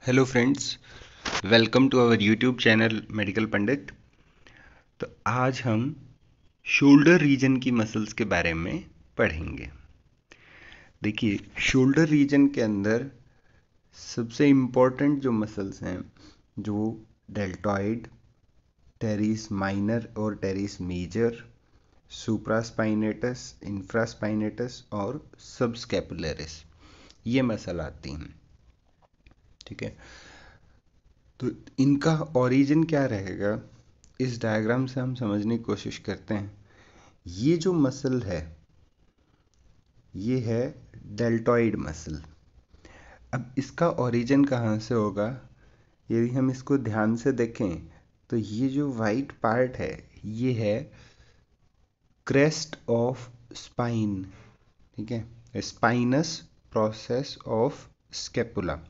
Hello friends, welcome to our YouTube channel Medical Pandit. तो आज हम शोल्डर रीजन की मसल्स के बारे में पढ़ेंगे। देखिए, शोल्डर रीजन के अंदर सबसे इम्पोर्टेंट जो मसल्स हैं, जो डेल्टॉइड, टेरिस माइनर और टेरिस मेजर, सुप्रास्पाइनेटस, इंफ्रास्पाइनेटस और सबस्कैपुलरिस, ये मसल आती हैं। ठीक है, तो इनका ओरिजिन क्या रहेगा, इस डायग्राम से हम समझने की कोशिश करते हैं। ये जो मसल है, ये है डेल्टॉइड मसल। अब इसका ओरिजिन कहाँ से होगा, यदि हम इसको ध्यान से देखें तो ये जो वाइट पार्ट है, ये है क्रेस्ट ऑफ स्पाइन। ठीक है, स्पाइनस प्रोसेस ऑफ स्केपुला।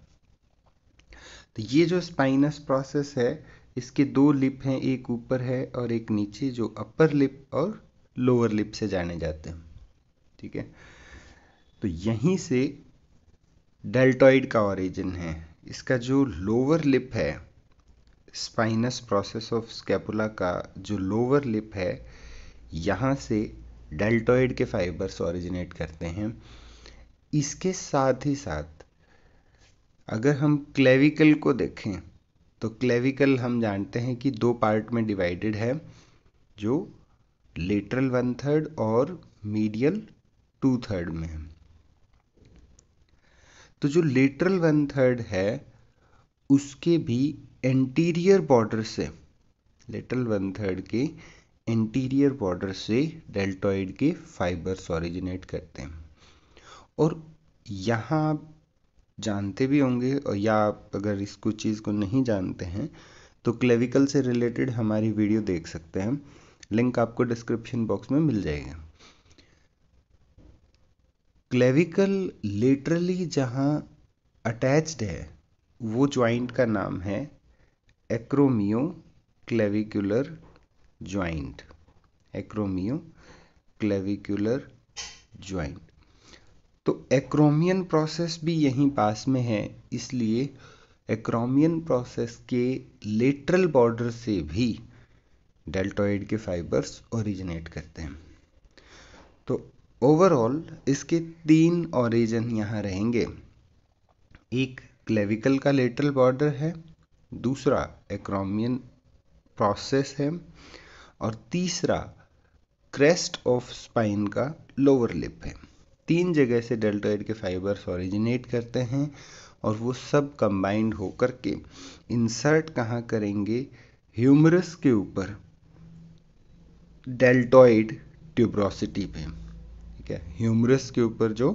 तो ये जो स्पाइनस प्रोसेस है, इसके दो लिप हैं, एक ऊपर है और एक नीचे, जो अपर लिप और लोअर लिप से जाने जाते हैं। ठीक है, तो यहीं से डेल्टॉइड का ओरिजिन है। इसका जो लोअर लिप है, स्पाइनस प्रोसेस ऑफ स्कैपुला का जो लोअर लिप है, यहाँ से डेल्टॉइड के फाइबर्स ओरिजिनेट करते हैं। इसके साथ ही साथ अगर हम क्लेविकल को देखें तो क्लेविकल हम जानते हैं कि दो पार्ट में डिवाइडेड है, जो लेटरल 1/3 और मीडियल 2/3 में है। तो जो लेटरल 1/3 है, उसके भी एंटीरियर बॉर्डर से, लेटरल 1/3 के एंटीरियर बॉर्डर से डेल्टॉइड के फाइबर्स ओरिजिनेट करते हैं। और यहाँ आप जानते भी होंगे, और या आप अगर इसको चीज़ को नहीं जानते हैं तो क्लेविकल से रिलेटेड हमारी वीडियो देख सकते हैं, लिंक आपको डिस्क्रिप्शन बॉक्स में मिल जाएगा। क्लेविकल लेटरली जहाँ अटैच्ड है, वो ज्वाइंट का नाम है acromioclavicular joint. Acromioclavicular joint. तो एक्रोमियन प्रोसेस भी यहीं पास में है, इसलिए एक्रोमियन प्रोसेस के लेटरल बॉर्डर से भी डेल्टॉइड के फाइबर्स ओरिजिनेट करते हैं। तो ओवरऑल इसके 3 ओरिजिन यहाँ रहेंगे। एक क्लेविकल का लेटरल बॉर्डर है, दूसरा एक्रोमियन प्रोसेस है, और तीसरा क्रेस्ट ऑफ स्पाइन का लोअर लिप है। 3 जगह से डेल्टॉइड के फाइबर्स ओरिजिनेट करते हैं और वो सब कंबाइंड होकर के इंसर्ट कहाँ करेंगे, ह्यूमरस के ऊपर डेल्टॉइड ट्यूबरोसिटी पे। ठीक है, ह्यूमरस के ऊपर जो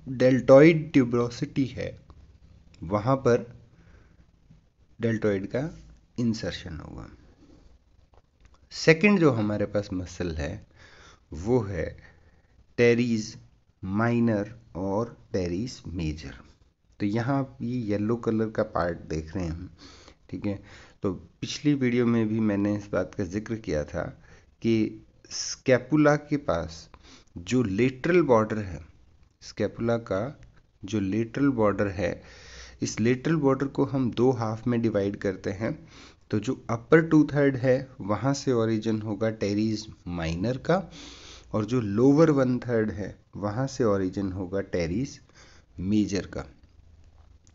डेल्टॉइड ट्यूबरोसिटी है, वहाँ पर डेल्टॉइड का इंसर्शन होगा। सेकंड जो हमारे पास मसल है, वो है टेरिस माइनर और टेरिस मेजर। तो यहाँ आप ये येलो कलर का पार्ट देख रहे हैं। ठीक है, तो पिछली वीडियो में भी मैंने इस बात का जिक्र किया था कि स्कैपुला के पास जो लेटरल बॉर्डर है, स्कैपुला का जो लेटरल बॉर्डर है, इस लेटरल बॉर्डर को हम 2 हाफ में डिवाइड करते हैं। तो जो अपर 2/3 है, वहाँ से ओरिजिन होगा टेरिस माइनर का, और जो लोअर 1/3 है, वहाँ से ओरिजिन होगा टेरिस मेजर का।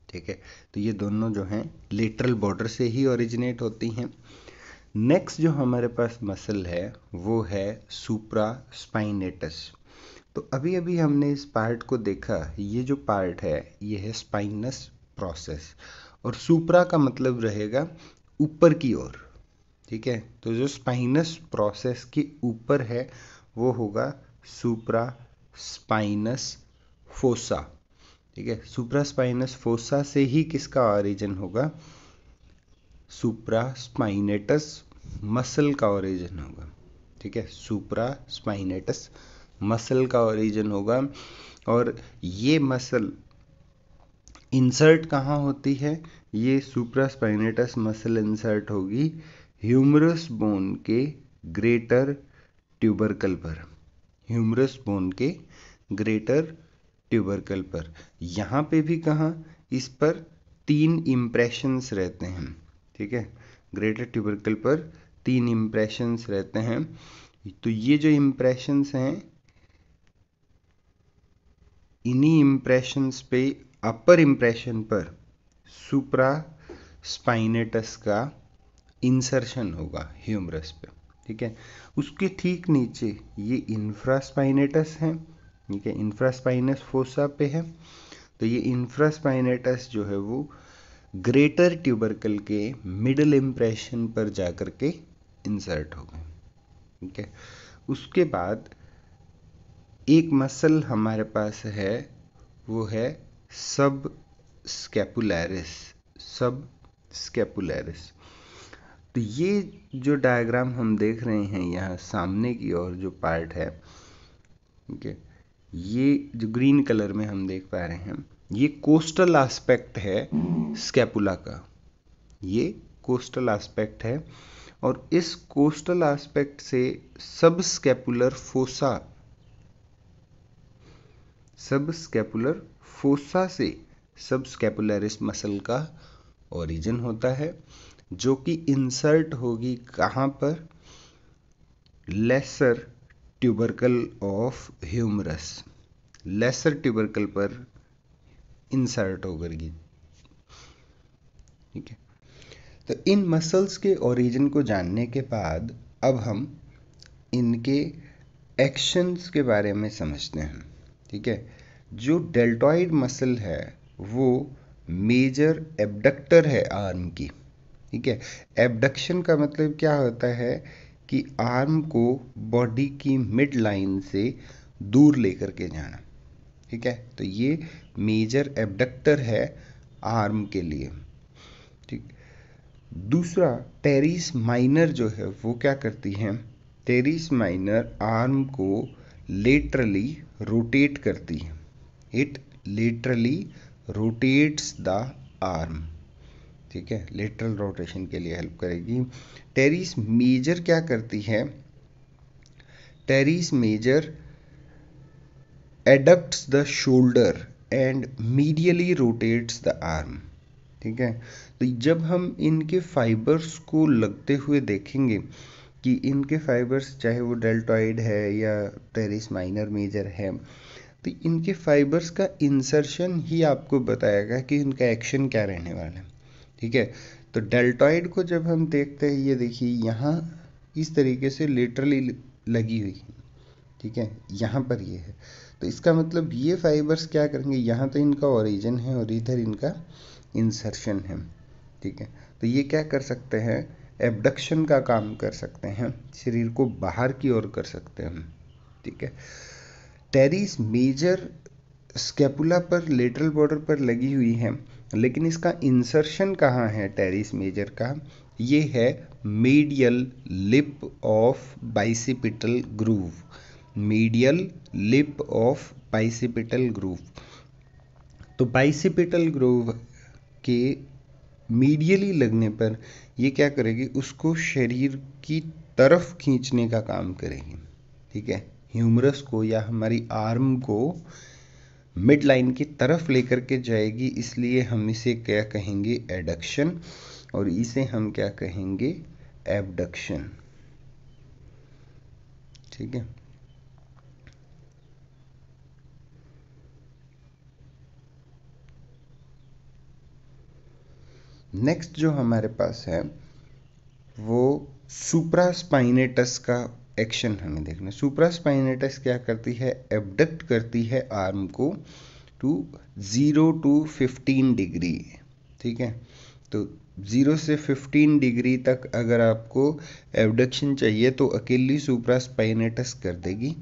ठीक है, तो ये दोनों जो हैं लेटरल बॉर्डर से ही ओरिजिनेट होती हैं। नेक्स्ट जो हमारे पास मसल है, वो है सुप्रास्पाइनेटस। तो अभी अभी हमने इस पार्ट को देखा, ये जो पार्ट है, ये है स्पाइनस प्रोसेस, और सुप्रा का मतलब रहेगा ऊपर की ओर। ठीक है, तो जो स्पाइनस प्रोसेस के ऊपर है, वो होगा सुप्रा स्पाइनस फोसा। ठीक है, सुप्रा स्पाइनस फोसा से ही किसका ओरिजिन होगा, सुप्रा स्पाइनेटस मसल का ओरिजिन होगा। ठीक है, सुप्रा स्पाइनेटस मसल का ओरिजिन होगा। और ये मसल इंसर्ट कहाँ होती है, ये सुप्रा स्पाइनेटस मसल इंसर्ट होगी ह्यूमरस बोन के ग्रेटर ट्यूबरकल पर। ह्यूमरस बोन के ग्रेटर ट्यूबरकल पर। यहाँ पे भी कहाँ, इस पर 3 इम्प्रेशंस रहते हैं, ठीक है। ग्रेटर ट्यूबरकल पर 3 इम्प्रेशंस रहते हैं। तो ये जो इम्प्रेशंस हैं, इन्हीं इम्प्रेशंस पे अपर इम्प्रेशन पर सुप्रा स्पाइनेटस का इंसर्शन होगा ह्यूमरस पे, ठीक है। उसके ठीक नीचे ये इंफ्रास्पाइनेटस है, ठीक है, इंफ्रास्पाइनस फोसा पे है। तो ये इंफ्रास्पाइनेटस जो है वो ग्रेटर ट्यूबरकल के मिडल इम्प्रेशन पर जाकर के इंसर्ट हो गए, ठीक है। उसके बाद एक मसल हमारे पास है, वो है सब स्कैपुलैरिस। सब स्कैपुलैरिस। तो ये जो डायग्राम हम देख रहे हैं यहाँ सामने की ओर जो पार्ट है, ठीक है, ये जो ग्रीन कलर में हम देख पा रहे हैं, ये कोस्टल एस्पेक्ट है स्कैपुला का। ये कोस्टल एस्पेक्ट है और इस कोस्टल एस्पेक्ट से सब स्कैपुलर फोसा से सब स्कैपुलरिस मसल का ओरिजिन होता है, जो कि इंसर्ट होगी कहाँ पर? Lesser tubercle of humerus. Lesser tubercle पर इंसर्ट होगी, ठीक है। तो इन मसल्स के ओरिजिन को जानने के बाद अब हम इनके एक्शंस के बारे में समझते हैं, ठीक है। जो डेल्टॉइड मसल है वो मेजर एब्डक्टर है आर्म की, ठीक है। एब्डक्शन का मतलब क्या होता है कि आर्म को बॉडी की मिड लाइन से दूर लेकर के जाना, ठीक है। तो ये मेजर एब्डक्टर है आर्म के लिए, ठीक। दूसरा टेरिस माइनर जो है वो क्या करती है? टेरिस माइनर आर्म को लेटरली रोटेट करती है। It laterally rotates the arm, ठीक है, लेटरल रोटेशन के लिए हेल्प करेगी। टेरिस मेजर क्या करती है? Teres major adducts the shoulder and medially rotates the arm, ठीक है। तो जब हम इनके फाइबर्स को लगते हुए देखेंगे कि इनके फाइबर्स चाहे वो डेल्टॉइड है या टेरिस माइनर मेजर है, तो इनके फाइबर्स का इंसर्शन ही आपको बताएगा कि इनका एक्शन क्या रहने वाला है, ठीक है। तो डेल्टॉइड को जब हम देखते हैं, ये देखिए यहाँ इस तरीके से लेटरली लगी हुई है, ठीक है, यहाँ पर ये है। तो इसका मतलब ये फाइबर्स क्या करेंगे, यहाँ तो इनका ओरिजिन है और इधर इनका इंसर्शन है, ठीक है। तो ये क्या कर सकते हैं? एब्डक्शन का काम कर सकते हैं, शरीर को बाहर की ओर कर सकते हैं, ठीक है। टेरिस मेजर स्कैपुला पर लेटरल बॉर्डर पर लगी हुई है, लेकिन इसका इंसर्शन कहाँ है टेरिस मेजर का? ये है medial lip of bicipital groove. Medial lip of bicipital groove. तो बाइसिपिटल ग्रूव के मीडियली लगने पर ये क्या करेगी? उसको शरीर की तरफ खींचने का काम करेगी, ठीक है। ह्यूमरस को या हमारी आर्म को मिड लाइन की तरफ लेकर के जाएगी, इसलिए हम इसे क्या कहेंगे? एडक्शन। और इसे हम क्या कहेंगे? एब्डक्शन, ठीक है। नेक्स्ट जो हमारे पास है वो सुप्रास्पाइनेटस का एक्शन हमें देखना। सुप्रास्पाइनेटस क्या करती है? एब्डक्ट करती है आर्म को टू 0 to 15 डिग्री, ठीक है। तो 0 से 15 डिग्री तक अगर आपको एब्डक्शन चाहिए तो अकेली सुप्रास्पाइनेटस कर देगी,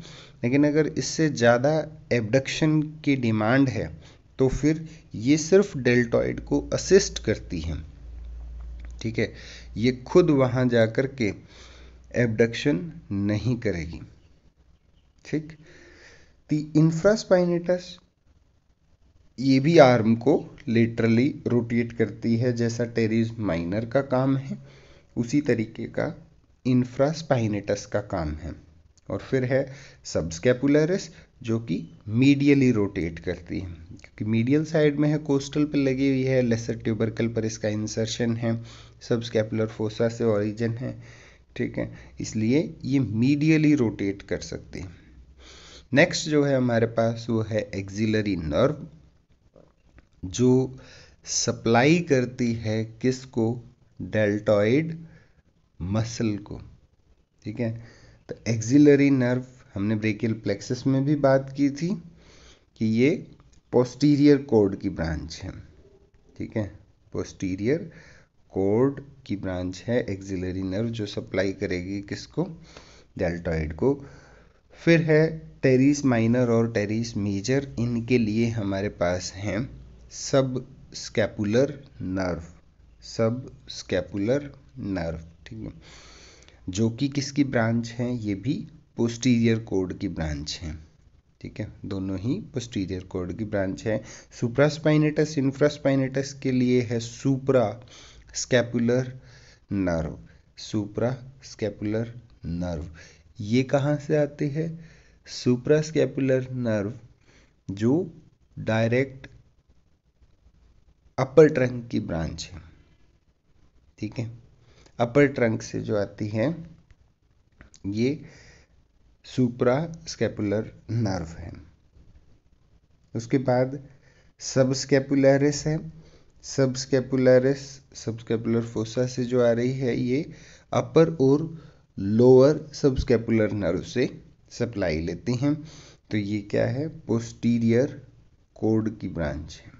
लेकिन अगर इससे ज़्यादा एब्डक्शन की डिमांड है तो फिर ये सिर्फ डेल्टॉइड को असिस्ट करती है, ठीक है। ये खुद वहाँ जाकर के एब्डक्शन नहीं करेगी, ठीक। दी इंफ्रास्पाइनेटस ये भी आर्म को लेटरली रोटेट करती है, जैसा टेरिस माइनर का काम है उसी तरीके का इंफ्रास्पाइनेटस का काम है, और फिर है सबस्कैपुलरिस जो कि मीडियली रोटेट करती है, क्योंकि मीडियल साइड में है, कोस्टल पे लगी हुई है, लेसर ट्यूबरकल पर इसका इंसर्शन है, सबस्कैपुलर फोसा से ओरिजिन है, ठीक है, इसलिए ये मीडियली रोटेट कर सकती है। नेक्स्ट जो है हमारे पास वो है एक्सिलरी नर्व, जो सप्लाई करती है किसको, डेल्टॉइड मसल को, ठीक है। तो एक्सिलरी नर्व हमने ब्रेकियल प्लेक्सस में भी बात की थी कि ये पोस्टीरियर कॉर्ड की ब्रांच है, ठीक है, पोस्टीरियर कॉर्ड की ब्रांच है एक्सिलरी नर्व, जो सप्लाई करेगी किसको, डेल्टॉइड को। फिर है टेरिस माइनर और टेरिस मेजर, इनके लिए हमारे पास हैं सब स्कैपुलर नर्व, सब स्कैपुलर नर्व, ठीक है, जो कि किसकी ब्रांच हैं, ये भी पोस्टीरियर कॉर्ड की ब्रांच हैं, ठीक है, दोनों ही पोस्टीरियर कॉर्ड की ब्रांच है। सुप्रास्पाइनेटस इंफ्रास्पाइनेटस के लिए है सुप्रा स्कैपुलर नर्व, सुप्रा स्कैपुलर नर्व, ये कहाँ से आते हैं, सुप्रा स्कैपुलर नर्व जो डायरेक्ट अपर ट्रंक की ब्रांच है, ठीक है, अपर ट्रंक से जो आती है ये सुप्रा स्कैपुलर नर्व है। उसके बाद सबस्कैपुलरिस है, सबस्कैपुलरिस सबस्कैपुलर फोसा से जो आ रही है, ये अपर और लोअर सबस्कैपुलर नर्व से सप्लाई लेती हैं। तो ये क्या है, पोस्टीरियर कॉर्ड की ब्रांच है,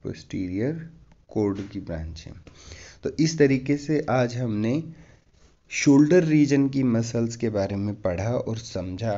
पोस्टीरियर कॉर्ड की ब्रांच है। तो इस तरीके से आज हमने शोल्डर रीजन की मसल्स के बारे में पढ़ा और समझा।